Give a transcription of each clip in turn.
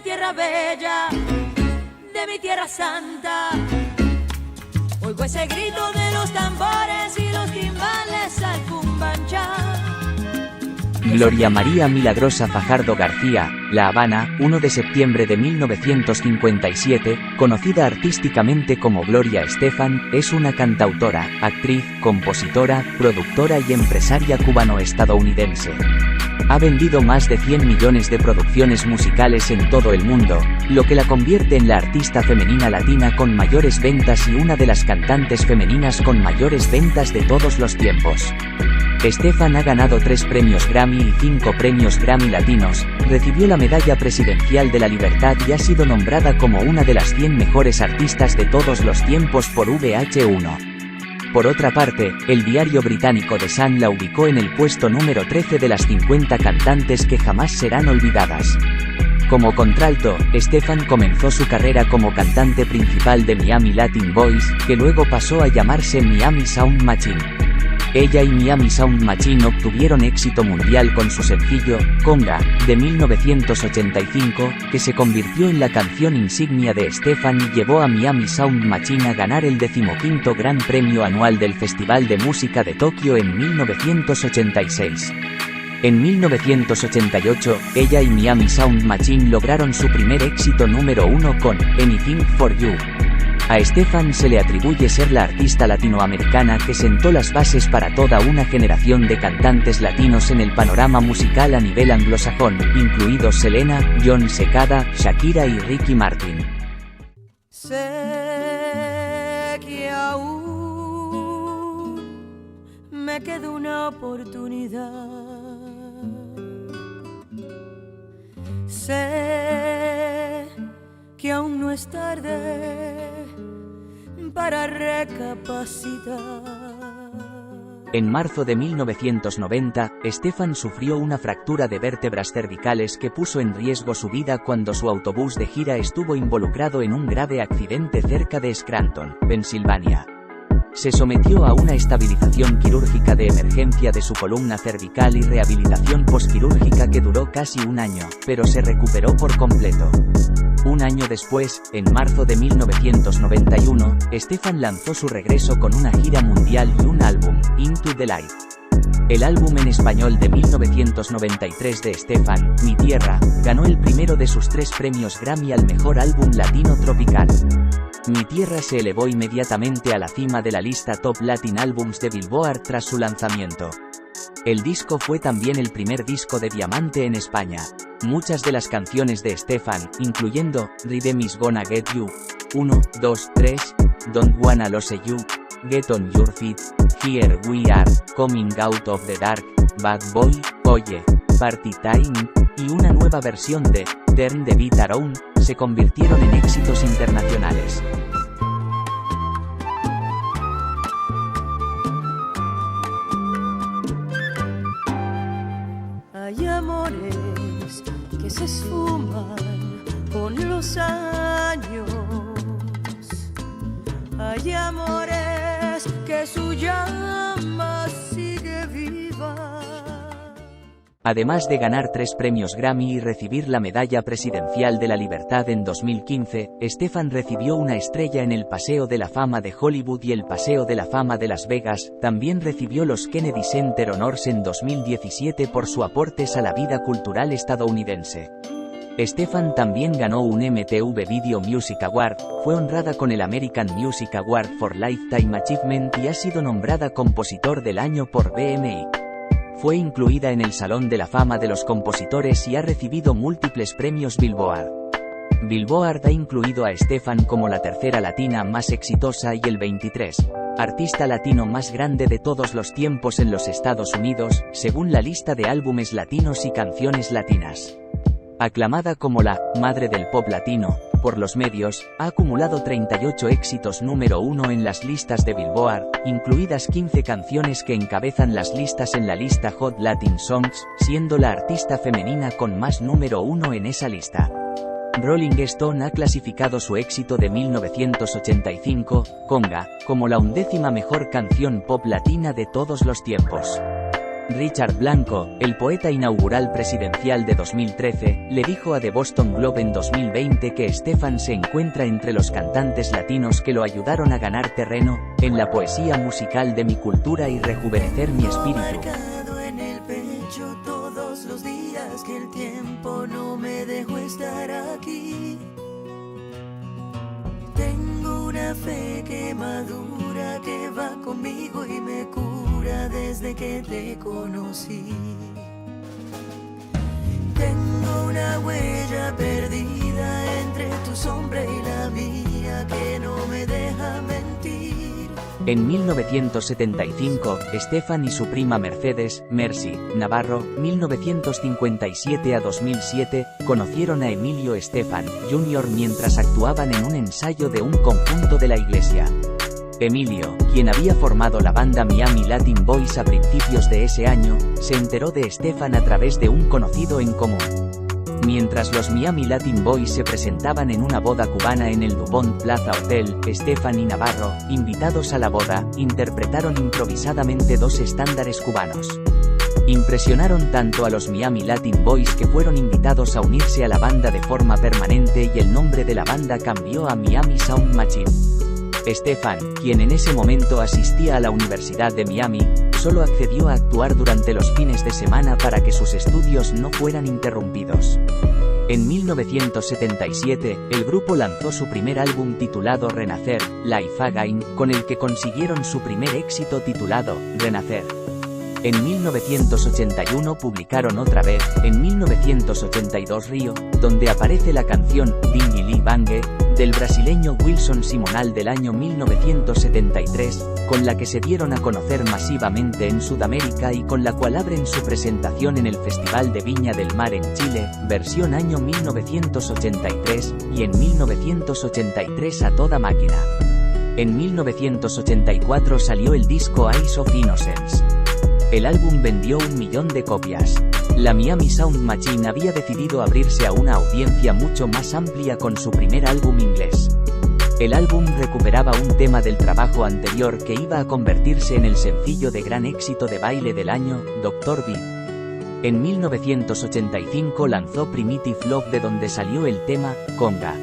tierra bella, de mi tierra santa. Oigo ese grito de los tambores y los timbales al cumbanchá. Gloria María Milagrosa Fajardo García, La Habana, 1 de septiembre de 1957, conocida artísticamente como Gloria Estefan, es una cantautora, actriz, compositora, productora y empresaria cubano-estadounidense. Ha vendido más de 100 millones de producciones musicales en todo el mundo, lo que la convierte en la artista femenina latina con mayores ventas y una de las cantantes femeninas con mayores ventas de todos los tiempos. Estefan ha ganado 3 premios Grammy y 5 premios Grammy Latinos, recibió la Medalla Presidencial de la Libertad y ha sido nombrada como una de las 100 mejores artistas de todos los tiempos por VH1. Por otra parte, el diario británico The Sun la ubicó en el puesto número 13 de las 50 cantantes que jamás serán olvidadas. Como contralto, Estefan comenzó su carrera como cantante principal de Miami Latin Boys, que luego pasó a llamarse Miami Sound Machine. Ella y Miami Sound Machine obtuvieron éxito mundial con su sencillo, Conga, de 1985, que se convirtió en la canción insignia de Estefan y llevó a Miami Sound Machine a ganar el 15º Gran Premio Anual del Festival de Música de Tokio en 1986. En 1988, ella y Miami Sound Machine lograron su primer éxito número 1 con Anything for You. A Estefan se le atribuye ser la artista latinoamericana que sentó las bases para toda una generación de cantantes latinos en el panorama musical a nivel anglosajón, incluidos Selena, John Secada, Shakira y Ricky Martin. Sé que aún me queda una oportunidad. Sé que aún no es tarde para recapacitar. En marzo de 1990, Estefan sufrió una fractura de vértebras cervicales que puso en riesgo su vida cuando su autobús de gira estuvo involucrado en un grave accidente cerca de Scranton, Pensilvania. Se sometió a una estabilización quirúrgica de emergencia de su columna cervical y rehabilitación posquirúrgica que duró casi un año, pero se recuperó por completo. Un año después, en marzo de 1991, Estefan lanzó su regreso con una gira mundial y un álbum, Into the Light. El álbum en español de 1993 de Estefan, Mi Tierra, ganó el primero de sus 3 premios Grammy al mejor álbum latino tropical. Mi Tierra se elevó inmediatamente a la cima de la lista Top Latin Albums de Billboard tras su lanzamiento. El disco fue también el primer disco de diamante en España. Muchas de las canciones de Estefan, incluyendo Rhythm is Gonna Get You, 1, 2, 3, Don't Wanna Lose You, Get On Your Feet, Here We Are, Coming Out of the Dark, Bad Boy, Oye, Party Time, y una nueva versión de Turn the Beat Around, se convirtieron en éxitos internacionales. Hay amores que se esfuman con los años. Hay amores que su llama sigue viva. Además de ganar 3 premios Grammy y recibir la Medalla Presidencial de la Libertad en 2015, Estefan recibió una estrella en el Paseo de la Fama de Hollywood y el Paseo de la Fama de Las Vegas. También recibió los Kennedy Center Honors en 2017 por su aportes a la vida cultural estadounidense. Estefan también ganó un MTV Video Music Award, fue honrada con el American Music Award for Lifetime Achievement y ha sido nombrada Compositor del Año por BMI. Fue incluida en el Salón de la Fama de los Compositores y ha recibido múltiples premios Billboard. Billboard ha incluido a Estefan como la tercera latina más exitosa y el 23 artista latino más grande de todos los tiempos en los Estados Unidos, según la lista de álbumes latinos y canciones latinas. Aclamada como la «madre del pop latino» por los medios, ha acumulado 38 éxitos número 1 en las listas de Billboard, incluidas 15 canciones que encabezan las listas en la lista Hot Latin Songs, siendo la artista femenina con más número 1 en esa lista. Rolling Stone ha clasificado su éxito de 1985, Conga, como la 11ª mejor canción pop latina de todos los tiempos. Richard Blanco, el poeta inaugural presidencial de 2013, le dijo a The Boston Globe en 2020 que Estefan se encuentra entre los cantantes latinos que lo ayudaron a ganar terreno en la poesía musical de mi cultura y rejuvenecer mi espíritu. En el pecho todos los días que el tiempo no me dejó estar aquí. Tengo una fe que madura, que va conmigo y me cura desde que te conocí. Tengo una huella perdida entre tu sombra y la mía que no me deja mentir. En 1975, Estefan y su prima Mercedes, Mercy, Navarro, 1957 a 2007, conocieron a Emilio Estefan, Jr. mientras actuaban en un ensayo de un conjunto de la iglesia. Emilio, quien había formado la banda Miami Latin Boys a principios de ese año, se enteró de Estefan a través de un conocido en común. Mientras los Miami Latin Boys se presentaban en una boda cubana en el DuPont Plaza Hotel, Estefan y Navarro, invitados a la boda, interpretaron improvisadamente dos estándares cubanos. Impresionaron tanto a los Miami Latin Boys que fueron invitados a unirse a la banda de forma permanente y el nombre de la banda cambió a Miami Sound Machine. Estefan, quien en ese momento asistía a la Universidad de Miami, solo accedió a actuar durante los fines de semana para que sus estudios no fueran interrumpidos. En 1977, el grupo lanzó su primer álbum titulado Renacer, Life Again, con el que consiguieron su primer éxito titulado Renacer. En 1981 publicaron otra vez, en 1982 Rio, donde aparece la canción Dingy Lee Bangue, del brasileño Wilson Simonal del año 1973, con la que se dieron a conocer masivamente en Sudamérica y con la cual abren su presentación en el Festival de Viña del Mar en Chile, versión año 1983, y en 1983 a toda máquina. En 1984 salió el disco Eyes of Innocence. El álbum vendió 1 millón de copias. La Miami Sound Machine había decidido abrirse a una audiencia mucho más amplia con su primer álbum inglés. El álbum recuperaba un tema del trabajo anterior que iba a convertirse en el sencillo de gran éxito de baile del año, Dr. B. En 1985 lanzó Primitive Love, de donde salió el tema, Conga.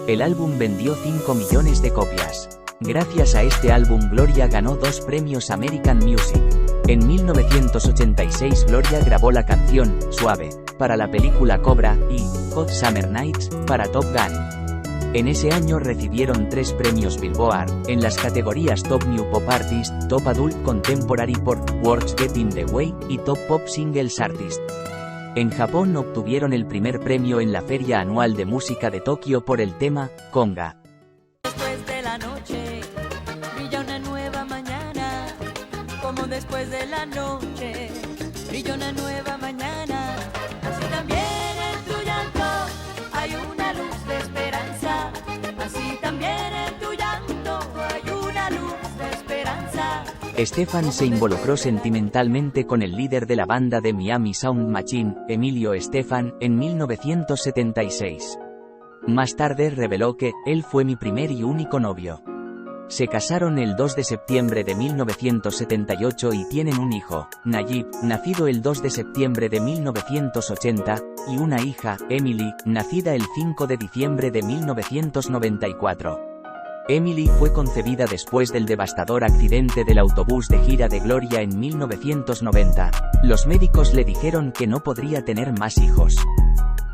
El álbum vendió 5 millones de copias. Gracias a este álbum Gloria ganó 2 premios American Music. En 1986 Gloria grabó la canción, Suave, para la película Cobra, y Hot Summer Nights, para Top Gun. En ese año recibieron 3 premios Billboard, en las categorías Top New Pop Artist, Top Adult Contemporary por Words Get in the Way, y Top Pop Singles Artist. En Japón obtuvieron el primer premio en la Feria Anual de Música de Tokio por el tema, Conga. Después de la noche, brilla una nueva mañana, como después de la noche, brilla una nueva mañana, así también en tu llanto hay una luz de esperanza, así también en tu llanto hay una luz de esperanza. Estefan se involucró sentimentalmente con el líder de la banda de Miami Sound Machine, Emilio Estefan, en 1976. Más tarde reveló que, él fue mi primer y único novio. Se casaron el 2 de septiembre de 1978 y tienen un hijo, Nayib, nacido el 2 de septiembre de 1980, y una hija, Emily, nacida el 5 de diciembre de 1994. Emily fue concebida después del devastador accidente del autobús de gira de Gloria en 1990. Los médicos le dijeron que no podría tener más hijos.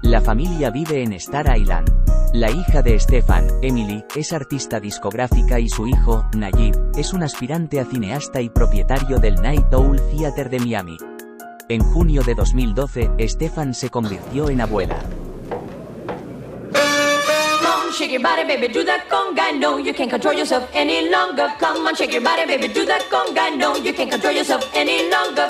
La familia vive en Star Island. La hija de Estefan, Emily, es artista discográfica y su hijo, Nayib, es un aspirante a cineasta y propietario del Night Owl Theater de Miami. En junio de 2012, Estefan se convirtió en abuela. Shake your body, baby, do that conga. No, you can't control yourself any longer. Come on, shake your body, baby, do that conga. No, you can't control yourself any longer.